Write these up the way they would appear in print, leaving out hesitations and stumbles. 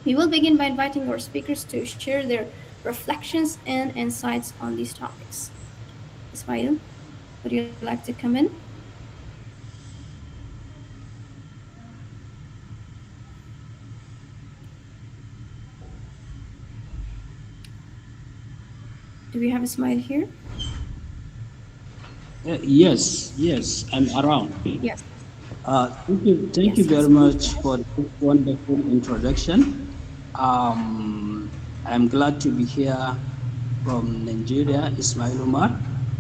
We will begin by inviting our speakers to share their reflections and insights on these topics. Ismail, would you like to come in? Do we have Ismail here? Yes, I'm around. Yes, Thank you yes, very yes, please much go ahead. for this wonderful introduction. I'm glad to be here from Nigeria, Ismail Umar.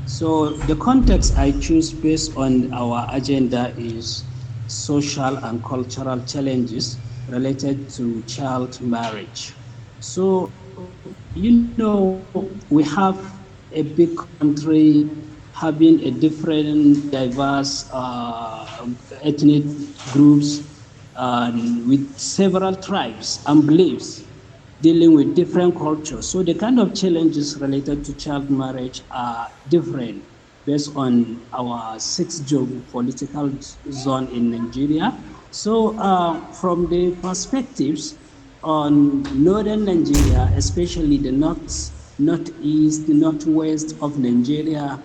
So the context I choose based on our agenda is social and cultural challenges related to child marriage. So, we have a big country having a different diverse ethnic groups with several tribes and beliefs dealing with different cultures. So the kind of challenges related to child marriage are different based on our six geopolitical zone in Nigeria. So from the perspectives on northern Nigeria, especially the northeast, the northwest of Nigeria,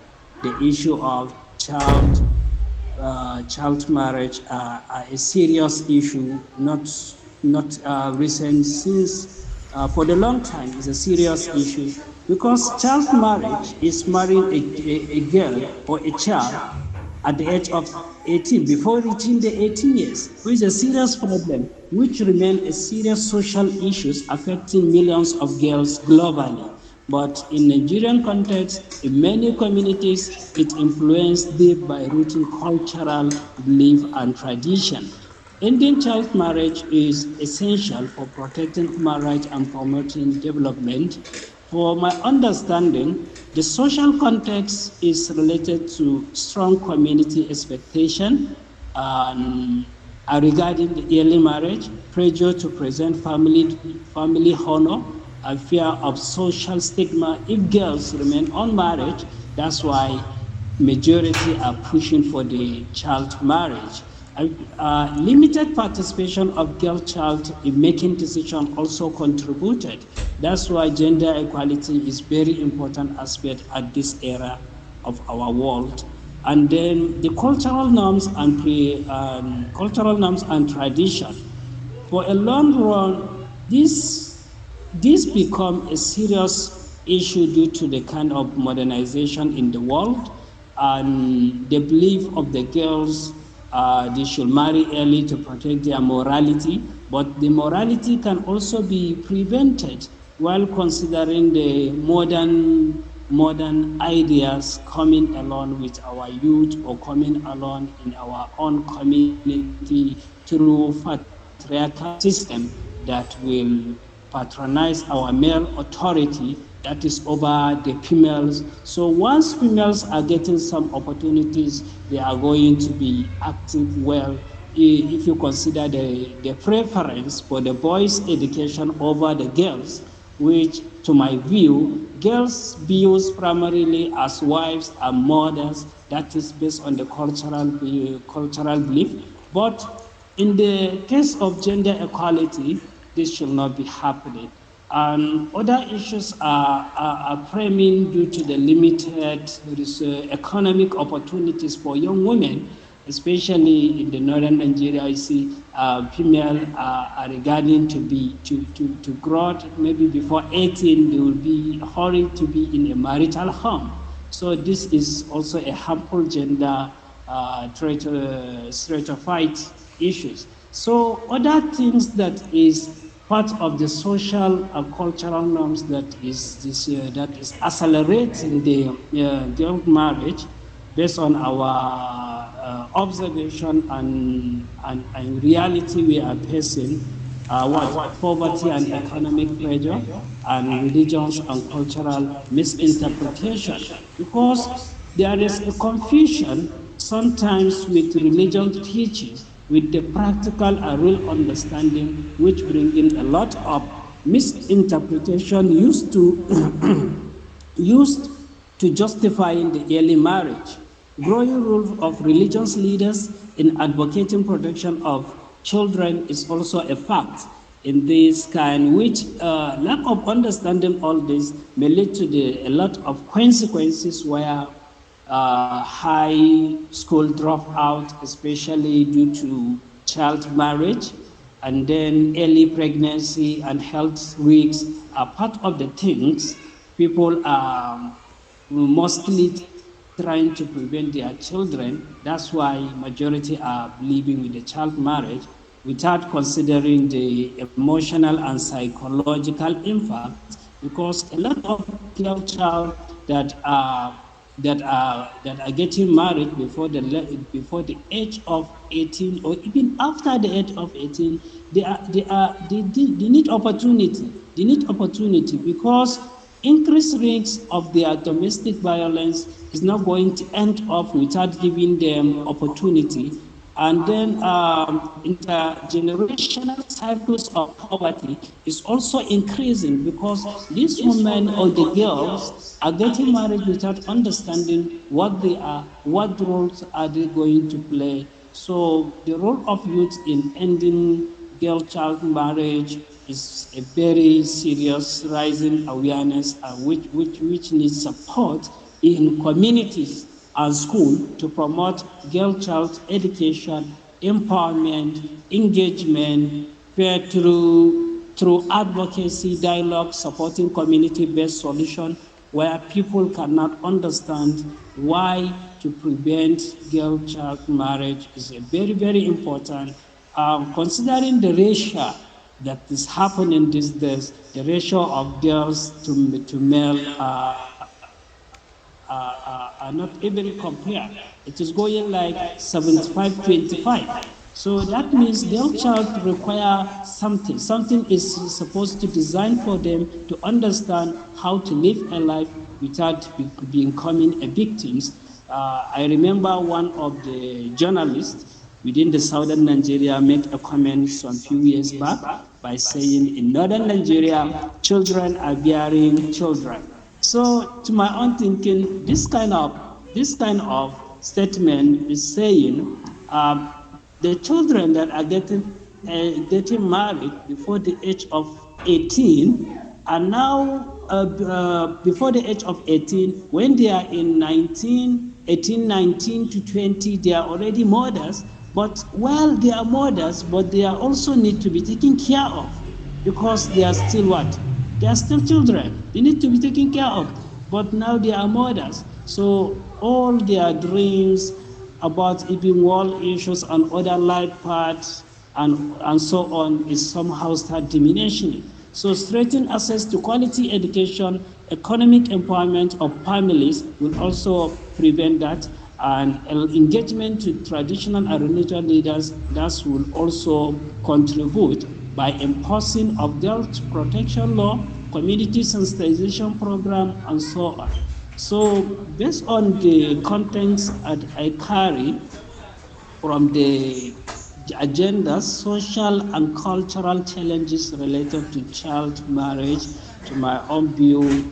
the issue of child marriage are a serious issue, not recent, since for the long time is a serious issue because child marriage is marrying a girl or a child at the age of 18 before reaching the 18 years, which is a serious problem which remain a serious social issues affecting millions of girls globally. But in Nigerian context, in many communities, it influenced deep by rooted cultural belief and tradition. Ending child marriage is essential for protecting human rights and promoting development. For my understanding, the social context is related to strong community expectation and regarding the early marriage, pressure to present family honor, and fear of social stigma if girls remain unmarried. That's why majority are pushing for the child marriage. Limited participation of girl child in making decision also contributed. That's why gender equality is very important aspect at this era of our world. And then the cultural norms and tradition. For a long run, this become a serious issue due to the kind of modernization in the world and the belief of the girls they should marry early to protect their morality, but the morality can also be prevented while considering the modern ideas coming along with our youth or coming along in our own community through patriarchal system that will patronize our male authority that is over the females. So once females are getting some opportunities, they are going to be active well. If you consider the preference for the boys' education over the girls, which to my view, girls views primarily as wives and mothers, that is based on the cultural belief. But in the case of gender equality, this should not be happening. And other issues are framing due to the limited economic opportunities for young women, especially in the northern Nigeria. You see, female are regarding to grow maybe before 18, they will be hurried to be in a marital home. So this is also a harmful gender stratified issues. So other things that is part of the social and cultural norms that is accelerating the girl marriage based on our observation and reality we are facing what poverty and economic pressure and religions and cultural misinterpretation because there is a confusion sometimes with religion teaching with the practical and real understanding which bring in a lot of misinterpretation used to justifying the early marriage. Growing role of religious leaders in advocating protection of children is also a fact. in this kind, which lack of understanding all this may lead to a lot of consequences where high school dropout, especially due to child marriage, and then early pregnancy and health risks are part of the things people are mostly trying to prevent their children. That's why majority are living with the child marriage without considering the emotional and psychological impacts, because a lot of girl child that are getting married before the age of 18, or even after the age of 18, they need opportunity. They need opportunity because increased risks of their domestic violence is not going to end up without giving them opportunity. And then intergenerational cycles of poverty is also increasing because these women or the girls are getting married without understanding what they are, what roles are they going to play. So the role of youth in ending girl-child marriage is a very serious rising awareness, which needs support in communities and school to promote girl-child education, empowerment, engagement, through advocacy, dialogue, supporting community-based solution where people cannot understand why to prevent girl-child marriage is a very, very important. Considering the ratio that is happening these days, the ratio of girls to male are not even compared. It is going like 75-25. So that means their child require something. Something is supposed to design for them to understand how to live a life without becoming a victims. I remember one of the journalists within the southern Nigeria made a comment some few years back by saying in northern Nigeria, children are bearing children. So to my own thinking, this kind of statement is saying the children that are getting married before the age of 18 are now before the age of 18, when they are in 19 to 20, they are already mothers. But while they are mothers, but they are also need to be taken care of because they are still what? They are still children. They need to be taken care of. But now they are mothers. So all their dreams about even world issues and other life paths and so on is somehow start diminishing. So strengthening access to quality education, economic empowerment of families will also prevent that, and engagement to traditional and religious leaders that will also contribute by enforcing of adult protection law, community sensitization program, and so on. So based on the contents that I carry from the agenda, social and cultural challenges related to child marriage, to my own view,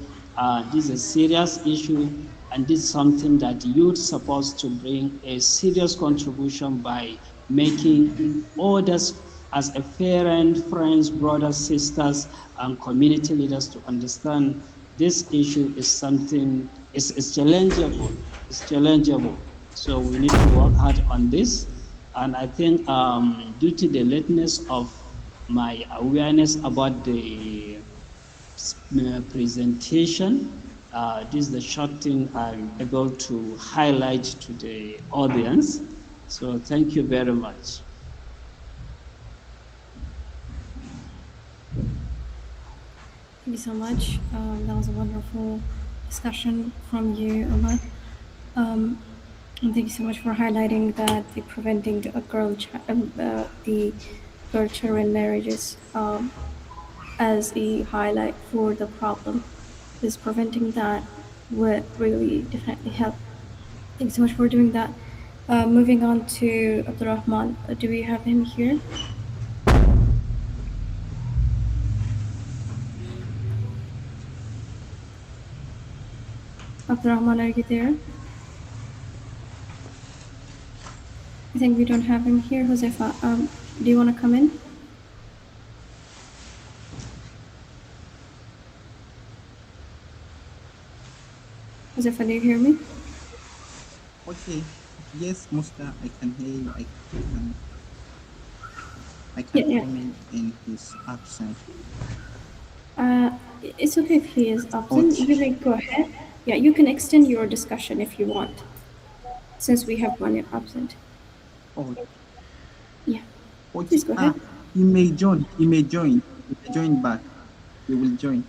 this is a serious issue, and this is something that youth supposed to bring a serious contribution by making others as a parent, friends, brothers, sisters, and community leaders to understand this issue is something is challengeable. It's challengeable. So we need to work hard on this. And I think due to the lateness of my awareness about the presentation, this is the short thing I'm able to highlight to the audience. So thank you very much. Thank you so much. That was a wonderful discussion from you, Ahmad. And thank you so much for highlighting that the preventing the girl children marriages as a highlight for the problem, because preventing that would really definitely help. Thank you so much for doing that. Moving on to Abdurrahman. Do we have him here? Abdurrahman, are you there? I think we don't have him here. Josefa, do you want to come in? Josefa, do you hear me? Okay. Yes, Musta, I can hear you. Can I Yeah, can yeah. comment in his absence. Uh, it's okay if he is absent. You Okay. may go ahead. Yeah, you can extend your discussion if you want, since we have one absent. Oh, Yeah, please okay. go ahead. He may join. He may join. He may join back. He will join.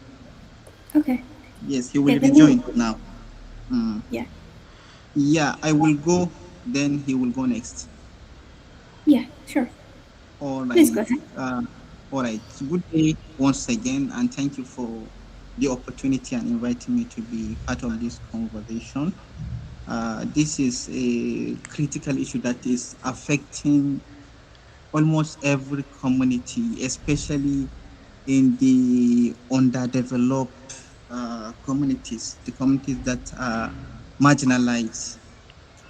Okay. Yes, he Yeah, will then you. rejoin now. Mm. Yeah, Yeah, I will go. Then he will go next. yeah, sure. All Please go right. ahead. Uh, all right. Good day once again, and thank you for the opportunity and inviting me to be part of this conversation. This is a critical issue that is affecting almost every community, especially in the underdeveloped communities, the communities that are marginalized.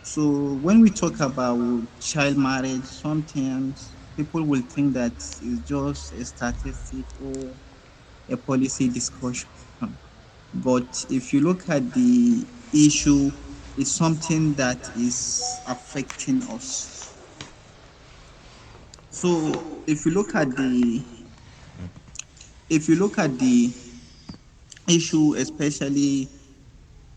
So when we talk about child marriage, sometimes people will think that it's just a statistic or a policy discussion. But if you look at the issue, it's something that is affecting us. So if you look at the issue, especially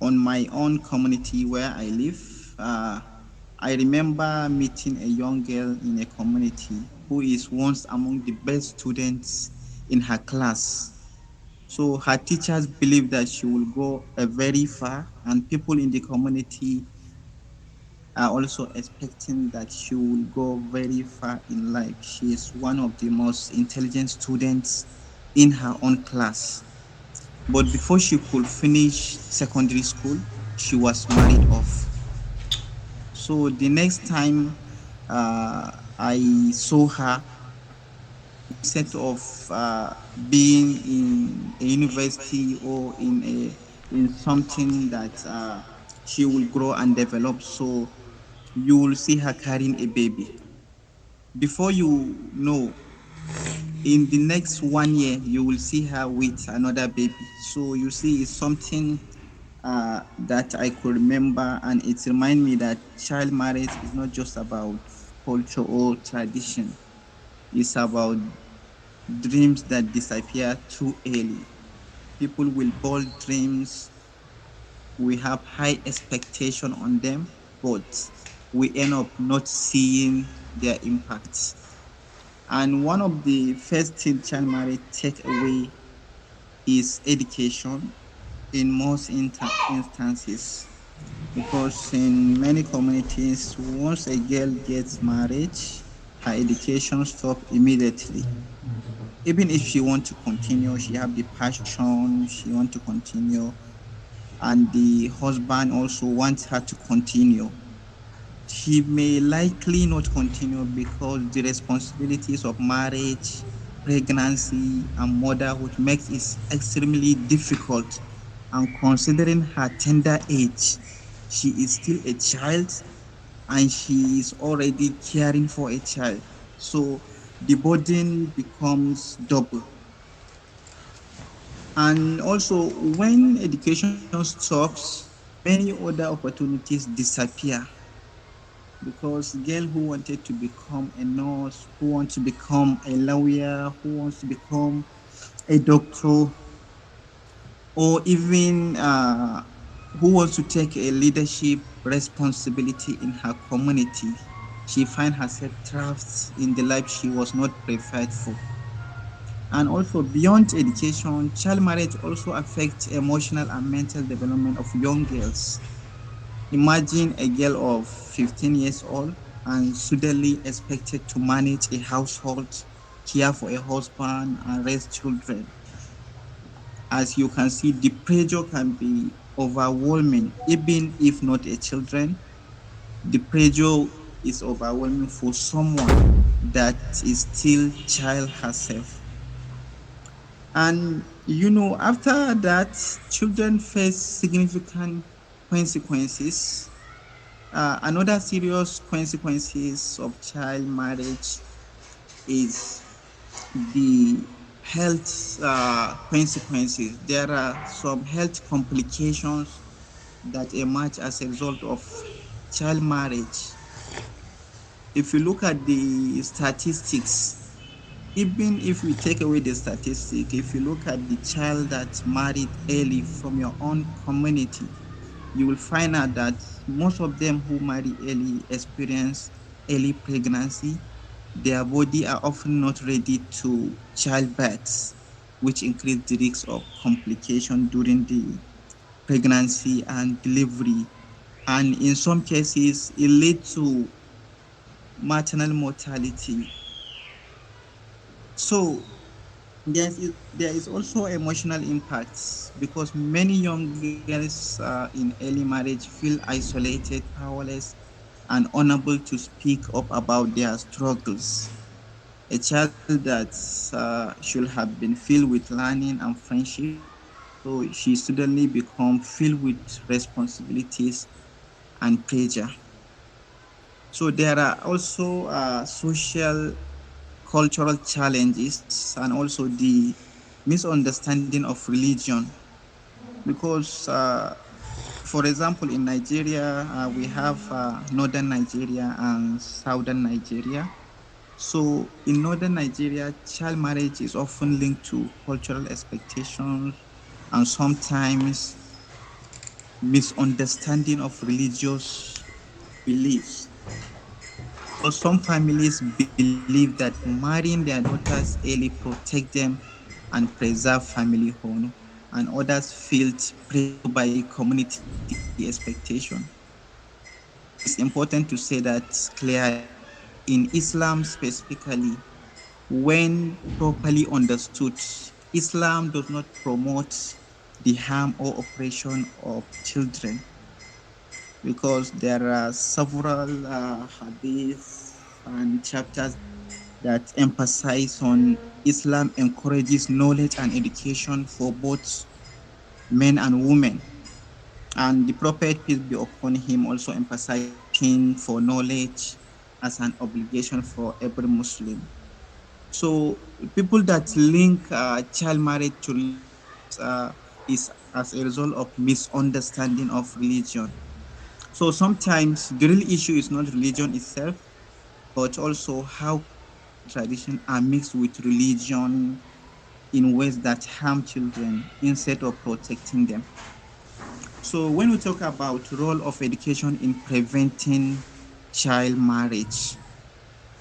on my own community where I live, I remember meeting a young girl in a community who is once among the best students in her class. So her teachers believe that she will go very far, and people in the community are also expecting that she will go very far in life. She is one of the most intelligent students in her own class. But before she could finish secondary school, she was married off. So the next time I saw her, instead of being in a university or in something that she will grow and develop, so you will see her carrying a baby. Before you know, in the next 1 year, you will see her with another baby. So you see, it's something that I could remember, and it reminds me that child marriage is not just about culture or tradition. It's about dreams that disappear too early. People will bold dreams. We have high expectation on them, but we end up not seeing their impact. And one of the first things child marriage take away is education in most instances. Because in many communities, once a girl gets married, her education stop immediately. Even if she want to continue, she have the passion, she want to continue, and the husband also wants her to continue. She may likely not continue because the responsibilities of marriage, pregnancy, and motherhood makes it extremely difficult. And considering her tender age, she is still a child and she is already caring for a child. So the burden becomes double. And also, when education stops, many other opportunities disappear because girl who wanted to become a nurse, who wants to become a lawyer, who wants to become a doctor, or even who wants to take a leadership responsibility in her community, she find herself trapped in the life she was not prepared for. And also beyond education, child marriage also affects emotional and mental development of young girls. Imagine a girl of 15 years old and suddenly expected to manage a household, care for a husband, and raise children. As you can see, the pressure can be overwhelming, even if not a children. The pressure is overwhelming for someone that is still child herself. And after that, children face significant consequences. Another serious consequences of child marriage is the health consequences. There are some health complications that emerge as a result of child marriage. If you look at the statistics, even if we take away the statistic, if you look at the child that's married early from your own community, you will find out that most of them who marry early experience early pregnancy. Their body are often not ready to childbirth, which increase the risk of complication during the pregnancy and delivery. And in some cases, it leads to maternal mortality. So there is also emotional impacts because many young girls in early marriage feel isolated, powerless, and unable to speak up about their struggles. A child that should have been filled with learning and friendship, so she suddenly become filled with responsibilities and pressure. So there are also social cultural challenges and also the misunderstanding of religion because for example in Nigeria we have northern Nigeria and southern Nigeria. So in northern Nigeria child marriage is often linked to cultural expectations and sometimes misunderstanding of religious beliefs because some families believe that marrying their daughters early protect them and preserve family honor, and others feel pressure by community expectation. So it is important to say that clearly. In Islam specifically, when properly understood, Islam does not promote the harm or oppression of children because there are several hadiths and chapters that emphasize on Islam encourages knowledge and education for both men and women. And the Prophet, peace be upon him, also emphasized seeking for knowledge as an obligation for every Muslim. So people that link child marriage to religion is as a result of misunderstanding of religion. So sometimes the real issue is not religion itself, but also how culture and tradition are mixed with religion in ways that harm children instead of protecting them. So when we talk about role of education in preventing child marriage,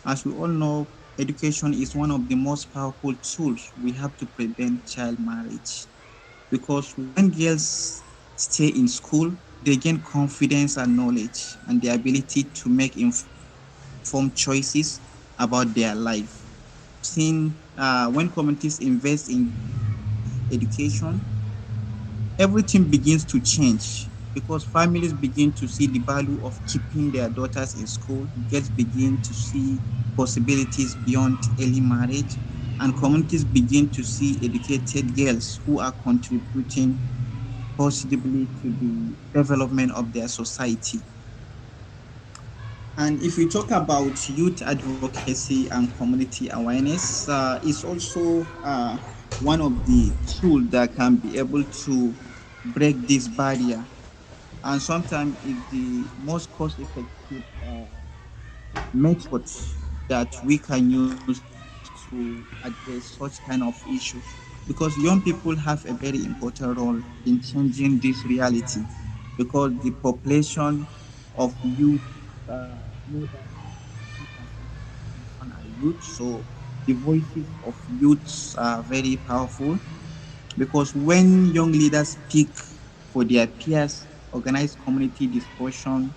as we all know, education is one of the most powerful tools we have to prevent child marriage because when girls stay in school, they gain confidence and knowledge and the ability to make informed choices about their life. We have seen when communities invest in girls' education, everything begins to change because families begin to see the value of keeping their daughters in school, girls begin to see possibilities beyond early marriage, and communities begin to see educated girls who are contributing positively to the development of their society. And if we talk about youth advocacy and community awareness, it's also one of the tools that can be able to break this barrier. And sometimes it's the most cost-effective method that we can use to address such kind of issue. Because young people have a very important role in changing this reality. Because the population of youth, more than 50% of the population are youth. So the voices of youths are very powerful because when young leaders speak for their peers, organize community discussion,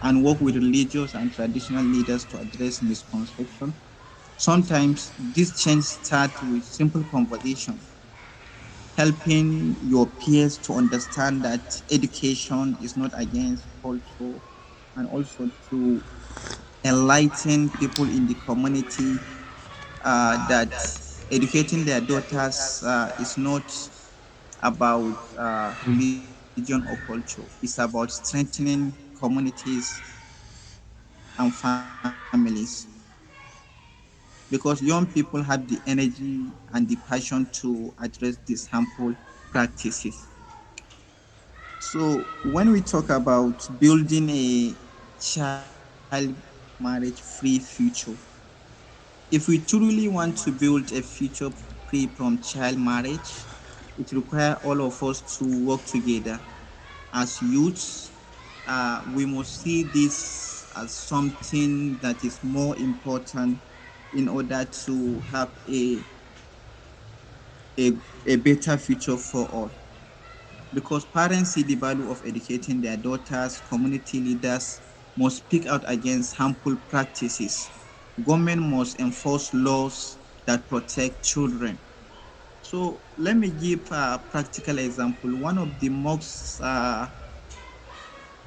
and work with religious and traditional leaders to address misconception, sometimes this change starts with simple conversation, helping your peers to understand that education is not against culture, and also to enlighten people in the community that educating their daughters is not about religion or culture. It's about strengthening communities and families because young people have the energy and the passion to address these harmful practices. So when we talk about building a child marriage free future, if we truly want to build a future free from child marriage, it requires all of us to work together. As youths, we must see this as something that is more important in order to have a, a better future for all. Because parents see the value of educating their daughters, community leaders must speak out against harmful practices. Government must enforce laws that protect children. So let me give a practical example. One of the most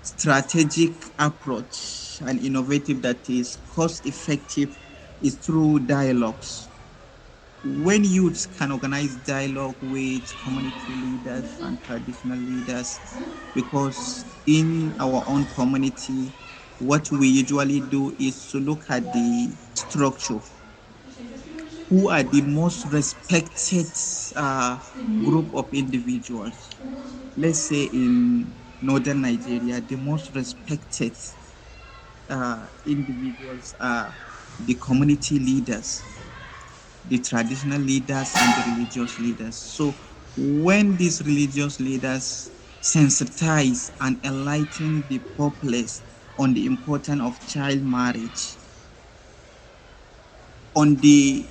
strategic approach and innovative that is cost effective is through dialogues. When youths can organize dialogue with community leaders and traditional leaders, because in our own community, what we usually do is to look at the structure. Who are the most respected group of individuals? Let's say in northern Nigeria, the most respected individuals are the community leaders, the traditional leaders, and the religious leaders. So when these religious leaders sensitize and enlighten the populace on the importance of child marriage, on the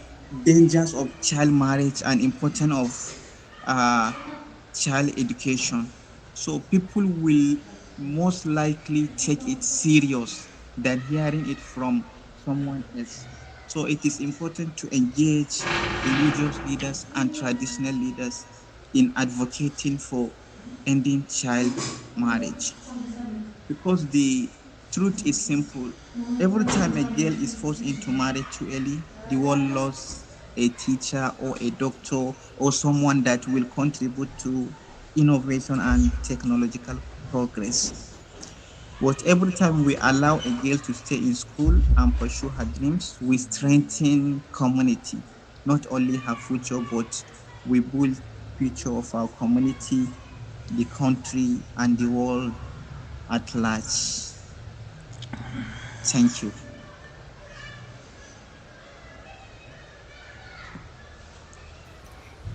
dangers of child marriage and importance of uh, child education. So people will most likely take it serious than hearing it from someone else. So it is important to engage religious leaders and traditional leaders in advocating for ending child marriage. Because the truth is simple. Every time a girl is forced into marriage too early, the world lost a teacher or a doctor or someone that will contribute to innovation and technological progress. But every time we allow a girl to stay in school and pursue her dreams, we strengthen community, not only her future, but we build future of our community, the country, and the world at large. Thank you.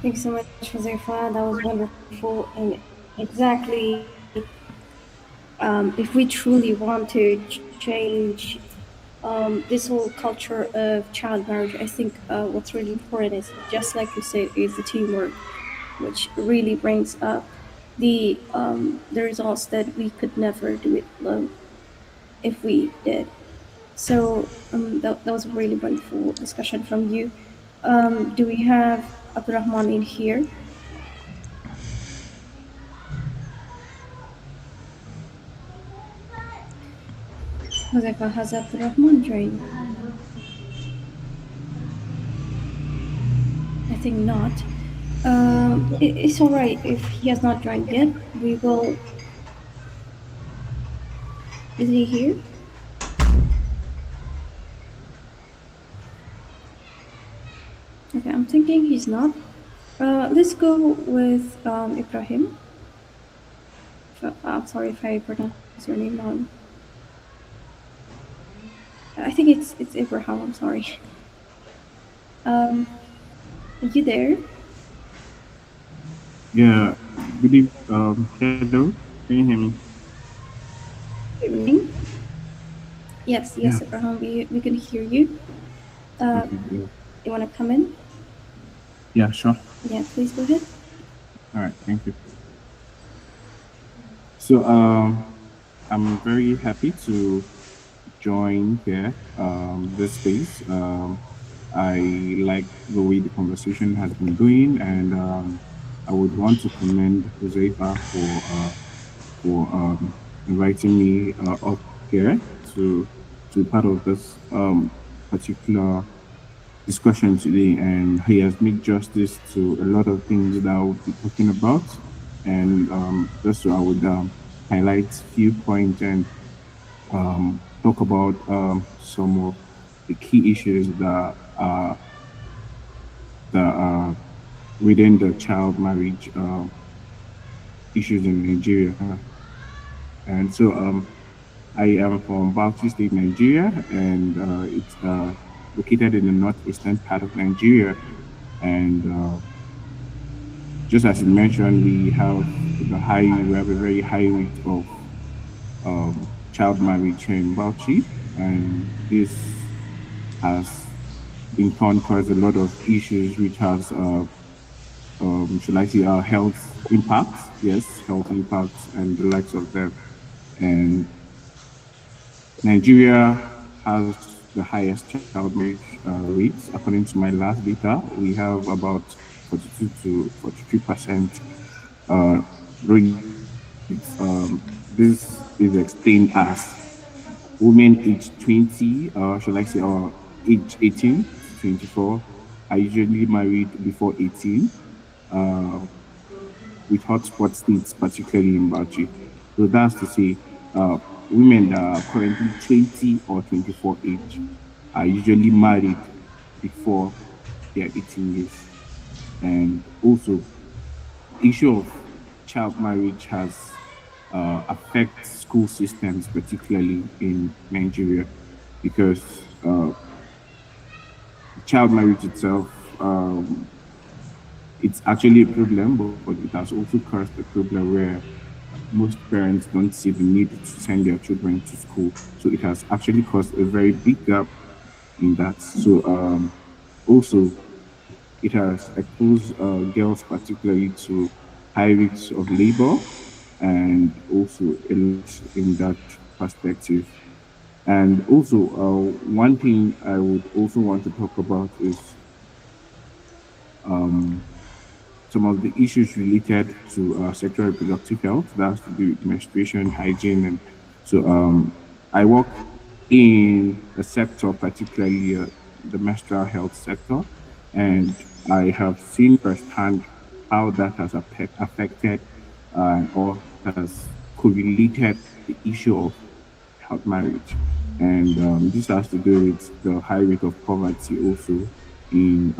Thank you so much, Josefa. That was wonderful. And exactly, if we truly want to change this whole culture of child marriage, I think what's really important is, just like you said, is the teamwork, which really brings up the results that we could never do it alone if we did. So that was a really wonderful discussion from you. Do we have Abdurrahman in here? Josefa, has Abdurrahman joined? I think not. It's all right if he has not joined yet. We will. Is he here? Okay, I'm thinking he's not. Let's go with Ibrahim. I'm sorry if I pronounce your name wrong. I think it's Ibrahim. I'm sorry. Um, are you there? Yeah, good evening. Hello, can you hear me? Good evening. Yes, Yeah. yes, Ibrahim. We can hear you. Uh, Okay. Yeah. you want to come in? Yeah. Sure. Yeah, please go ahead. All right. Thank you. So, I'm very happy to join here. This space. I like the way the conversation has been going, and I would want to commend Josefa for inviting me up here to to be part of this particular discussion today, and he has made justice to a lot of things that I would be talking about. And just so I would highlight few points and talk about some of the key issues that are within the child marriage issues in Nigeria. And so I am from Bauchi State, Nigeria, and it's located in the northeastern part of Nigeria. And just as you mentioned, we have a very high rate of child marriage here in Bauchi, and this has in turn caused a lot of issues, which has should I say, health impacts? Yes, health impacts and the likes of them. And Nigeria has the highest child marriage rates. According to my last data, we have about 42 to 43% uh, rates. This is explained as women aged 20, should I say, age 18 to 24 are usually married before 18. Uh, with hotspot states, particularly in Bauchi. So that's to say, uh, women that are currently 20 or 24 age are usually married before their 18 years. And also, the issue of child marriage has affect school systems, particularly in Nigeria, because child marriage itself, it's actually a problem, but it has also caused a problem where most parents don't see the need to send their children to school. So it has actually caused a very big gap in that. So also, it has exposed girls particularly to high risks of labor and also a lot in that perspective. And also, one thing I would also want to talk about is um, some of the issues related to sexual reproductive health. That has to do with menstruation, hygiene, and so I work in a sector, particularly the menstrual health sector, and I have seen firsthand how that has affected or has correlated the issue of child marriage. And this has to do with the high rate of poverty also in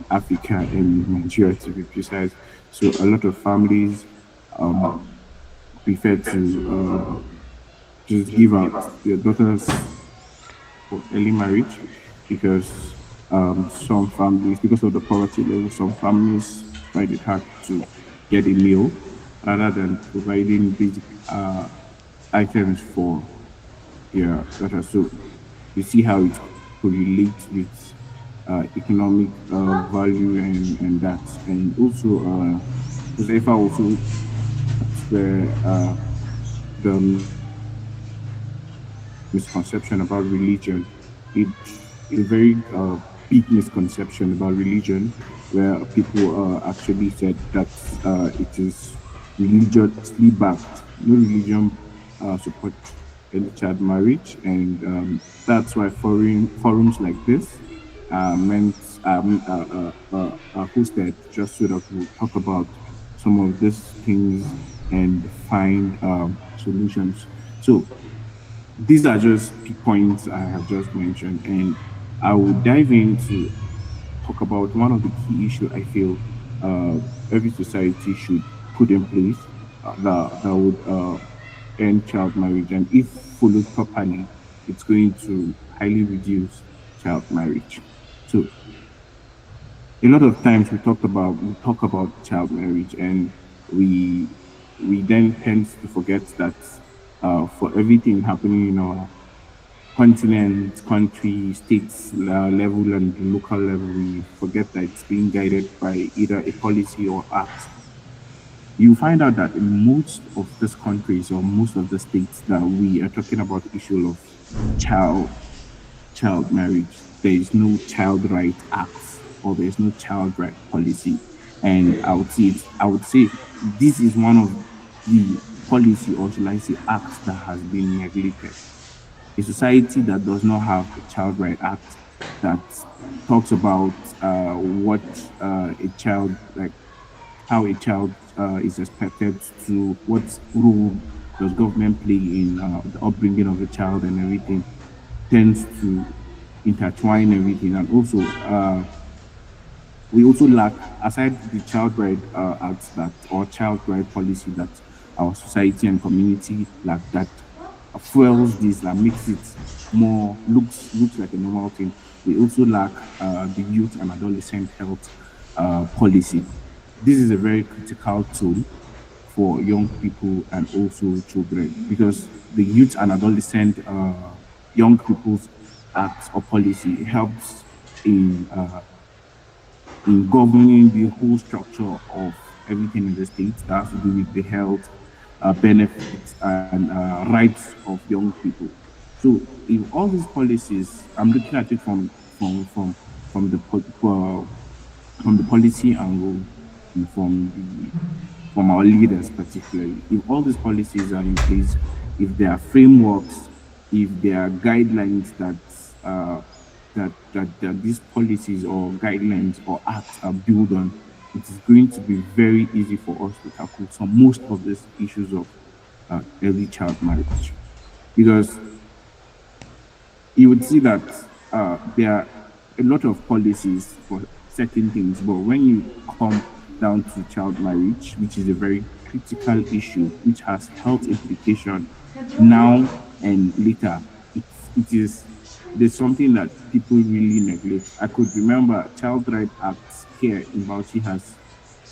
Africa and Nigeria, to be precise. So a lot of families um, prefer to just give out their daughters for early marriage because some families, because of the poverty level, some families find it hard to get a meal rather than providing basic items for their daughters. So you see how it correlates with economic value and that. And also, Josefa also, that's where the misconception about religion. It's a very big misconception about religion, where people actually said that it is religiously backed. No religion support early child marriage, and that's why forums like this are hosted just so that we'll talk about some of these things and find solutions. So these are just key points I have just mentioned, and I will dive into talk about one of the key issues I feel uh, every society should put in place that would end child marriage, and if followed properly, it's going to highly reduce child marriage. So a lot of times we talk about child marriage, and we we then tend to forget that for everything happening in our continent, country, states level, and local level, we forget that it's being guided by either a policy or act. You find out that in most of these countries or most of the states that we are talking about the issue of child child marriage, there is no child right acts or there is no child right policy. And I would say this is one of the policy or should I say acts that has been neglected. A society that does not have a Child Right Act that talks about what a child, like how a child is expected to, what role does government play in the upbringing of a child and everything, tends to intertwine everything. And also, We also lack, aside the child right acts that or child right policy that our society and community lack, that fuels this, that makes it more looks like a normal thing. We also lack the youth and adolescent health policy. This is a very critical tool for young people and also children, because the youth and adolescent young people's acts or policy helps in governing the whole structure of everything in the state that has to do with the health benefits and rights of young people. So if all these policies, I'm looking at it from the from the policy angle and from our leaders particularly. If all these policies are in place, if there are frameworks, if there are guidelines that these policies or guidelines or acts are built on, it is going to be very easy for us to tackle some most of these issues of early child marriage. Because you would see that there are a lot of policies for certain things, but when you come down to child marriage, which is a very critical issue, which has health implication now and later, it is there's something that people really neglect. I could remember Child Right Acts here in Bauchi has,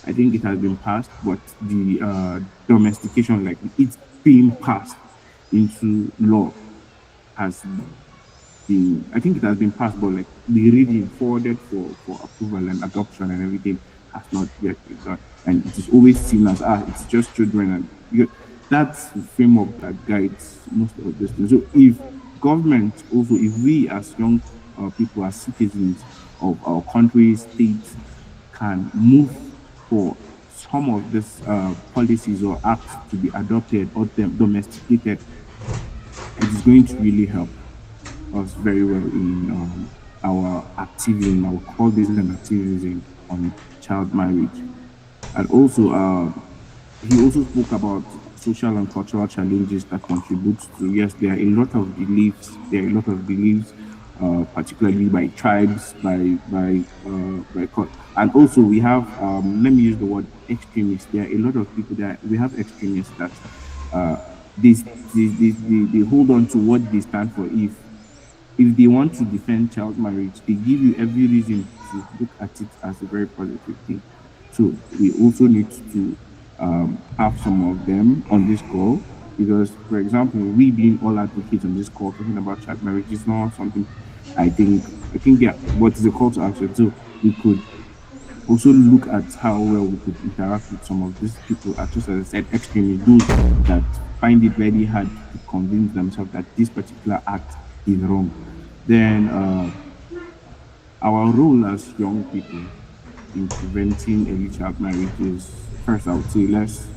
I think it has been passed, but the domestication, like it's being passed into law, has been, I think it has been passed, but like the reading forwarded for approval and adoption and everything has not yet been done. And it is always seen as, it's just children. And that's the framework that guides most of these things. So if government also, if we as young people, as citizens of our country, states, can move for some of these policies or acts to be adopted or domesticated, it is going to really help us very well in our activism, our core-based activism on child marriage. And also, he also spoke about social and cultural challenges that contribute to, yes, there are a lot of beliefs, particularly by tribes, and also we have, let me use the word extremists. There are a lot of people that we have extremists that uh, they, they hold on to what they stand for. If they want to defend child marriage, they give you every reason to look at it as a very positive thing. So we also need to have some of them on this call, because, for example, we being all advocates on this call talking about child marriage is not something I think yeah, what is a call to action. So we could also look at how well we could interact with some of these people, just as I said, extremists, those that find it very hard to convince themselves that this particular act is wrong. Then our role as young people in preventing early child marriage is, first, I would say, let's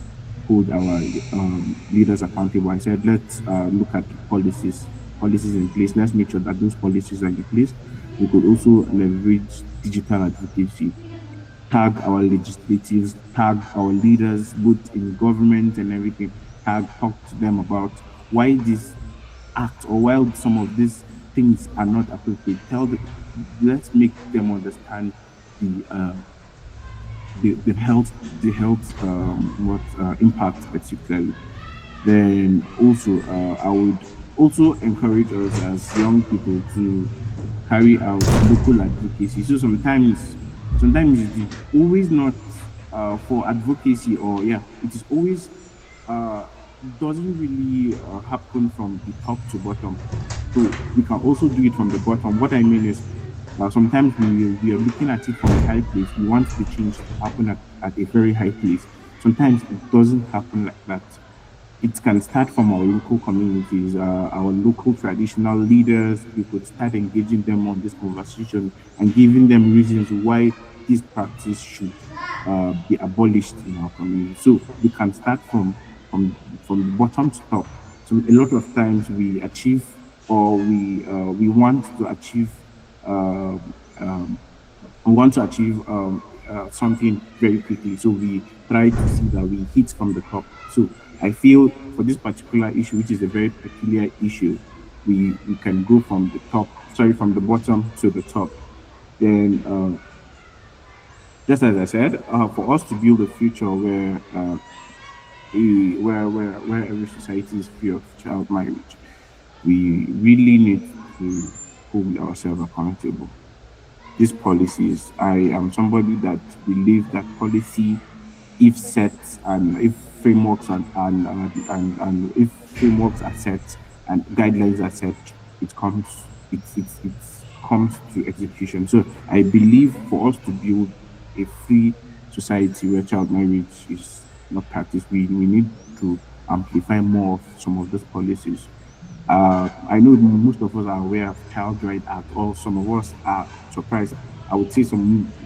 hold our leaders accountable. I said, let's look at policies in place. Let's make sure that those policies are in place. We could also leverage digital advocacy, tag our legislators, tag our leaders, both in government and everything, talk to them about why this act or why some of these things are not appropriate. Let's make them understand the the health what impact particularly. Then also I would also encourage us as young people to carry out local advocacy. So sometimes it is always not for advocacy, or yeah, it is always uh, doesn't really happen from the top to bottom. So we can also do it from the bottom. What I mean is, sometimes we are looking at it from a high place. We want the change to happen at a very high place. Sometimes it doesn't happen like that. It can start from our local communities, our local traditional leaders. We could start engaging them on this conversation and giving them reasons why this practice should be abolished in our community. So we can start from the bottom to top. So a lot of times we achieve, or we want to achieve um, um, something very quickly. So we try to see that we hit from the top. So I feel for this particular issue, which is a very peculiar issue, we can go from the bottom to the top. Then Just as I said, for us to build a future where where every society is free of child marriage, we really need to hold ourselves accountable. These policies, I am somebody that believes that policy, if set and if frameworks and if frameworks are set and guidelines are set, it comes to execution. So I believe for us to build a free society where child marriage is not practiced, we need to amplify more of some of those policies. I know most of us are aware of Child Right Act, or some of us are surprised. I would say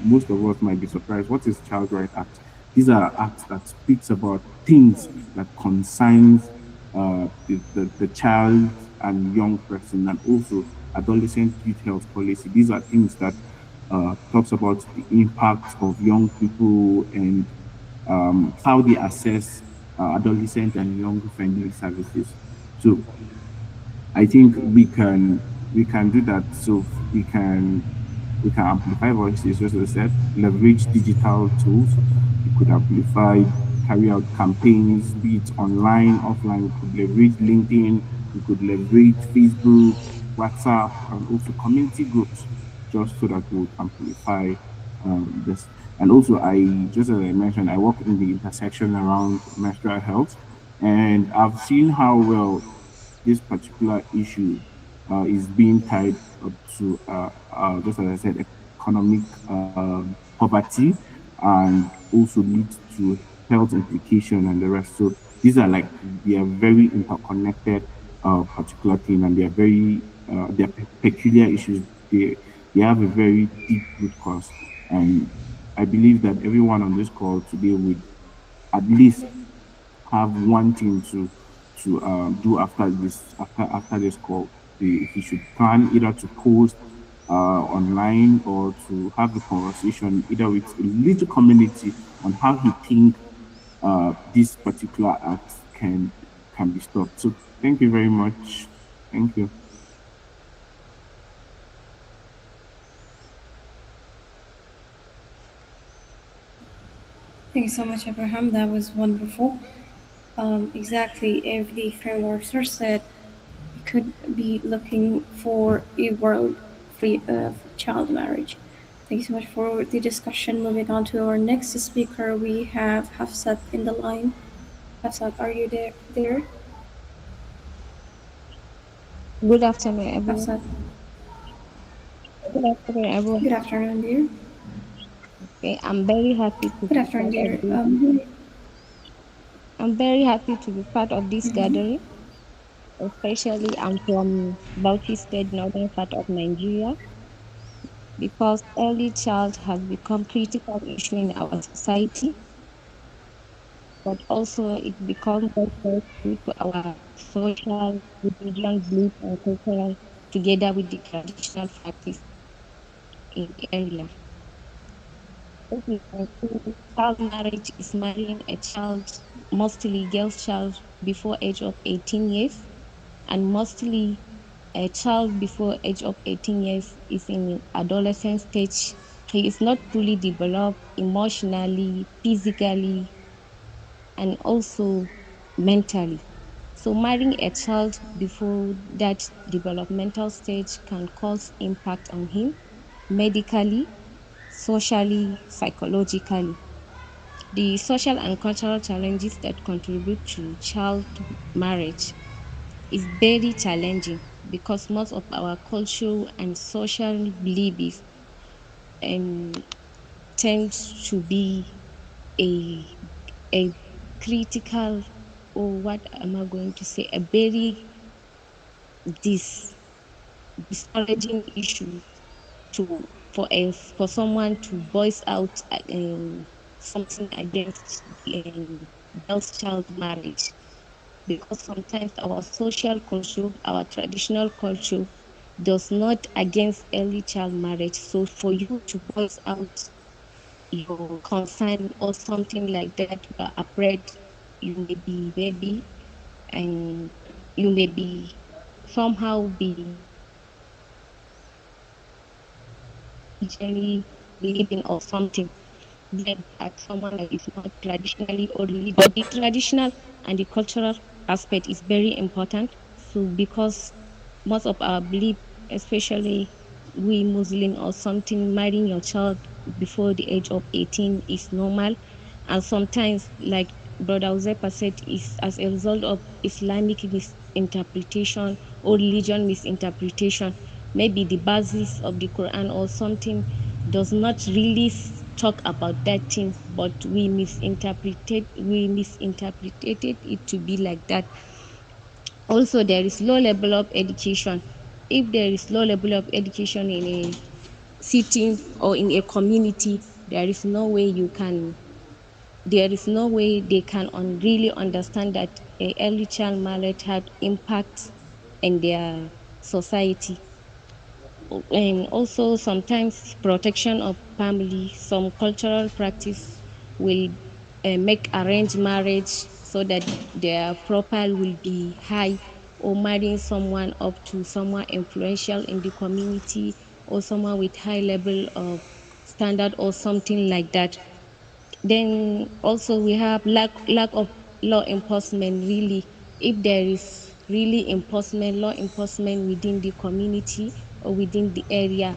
most of us might be surprised. What is Child Right Act? These are acts that speaks about things that concerns the child and young person, and also adolescent youth health policy. These are things that talks about the impact of young people and how they assess adolescent and young friendly services. So I think we can do that. So we can amplify voices, just as I said, leverage digital tools. We could amplify, carry out campaigns, be it online, offline. We could leverage LinkedIn. We could leverage Facebook, WhatsApp, and also community groups, just so that we would amplify this. And also, just as I mentioned, I work in the intersection around menstrual health, and I've seen how well this particular issue is being tied up to, just as I said, economic poverty, and also leads to health implication and the rest. So they are very interconnected particular thing, and they are peculiar issues. They have a very deep root cause, and I believe that everyone on this call today would at least have one thing to do after this call. He should plan either to post online or to have a conversation either with a little community on how he think this particular act can be stopped. So thank you very much. Thank you. Thank you so much, Abraham. That was wonderful. Exactly, if the frameworks are set, we could be looking for a world free of child marriage. Thank you so much for the discussion. Moving on to our next speaker, we have Hafsat in the line. Hafsat, are you there? Good afternoon, everyone. Hafsat, Good afternoon, everyone. good afternoon, dear. Okay, I'm very happy to Good be afternoon, part of dear. this. I'm very happy to be part of this Mhm. gathering. Especially, I'm from Bauchi State, northern part of Nigeria, because early child has become critical issue in our society, but also it becomes also due to our social, religion, belief, and cultural, together with the traditional practice in the area. If we can see, child marriage is marrying a child, mostly girl child, before age of 18 years, and mostly a child before age of 18 years is in adolescent stage. He is not fully developed emotionally, physically, and also mentally. So marrying a child before that developmental stage can cause impact on him medically, socially, psychologically. The social and cultural challenges that contribute to child marriage is very challenging because most of our cultural and social beliefs um, tend to be a a critical, or what am I going to say, a very dis discouraging issue to for someone to voice out something against girls' child marriage, because sometimes our social culture, our traditional culture, does not against early child marriage. So for you to voice out your concern or something like that, you are afraid you may be baby, and you may be somehow be religion believing or something. blend at someone that is not traditionally or religious. But the traditional and the cultural aspect is very important. So because most of our belief, especially we Muslim or something, marrying your child before the age of 18 is normal. And sometimes, like Brother Uzepa said, is as a result of Islamic misinterpretation or religion misinterpretation. Maybe the basis of the Quran or something does not really talk about that thing, but we misinterpreted it to be like that. Also, there is low level of education. If there is low level of education in a city or in a community, there is no way they can really understand that a early child marriage had impact in their society. And also sometimes protection of family, some cultural practice will make arranged marriage so that their profile will be high, or marrying someone up to someone influential in the community or someone with high level of standard or something like that. Then also we have lack of law enforcement. Really, if there is really law enforcement within the community or within the area,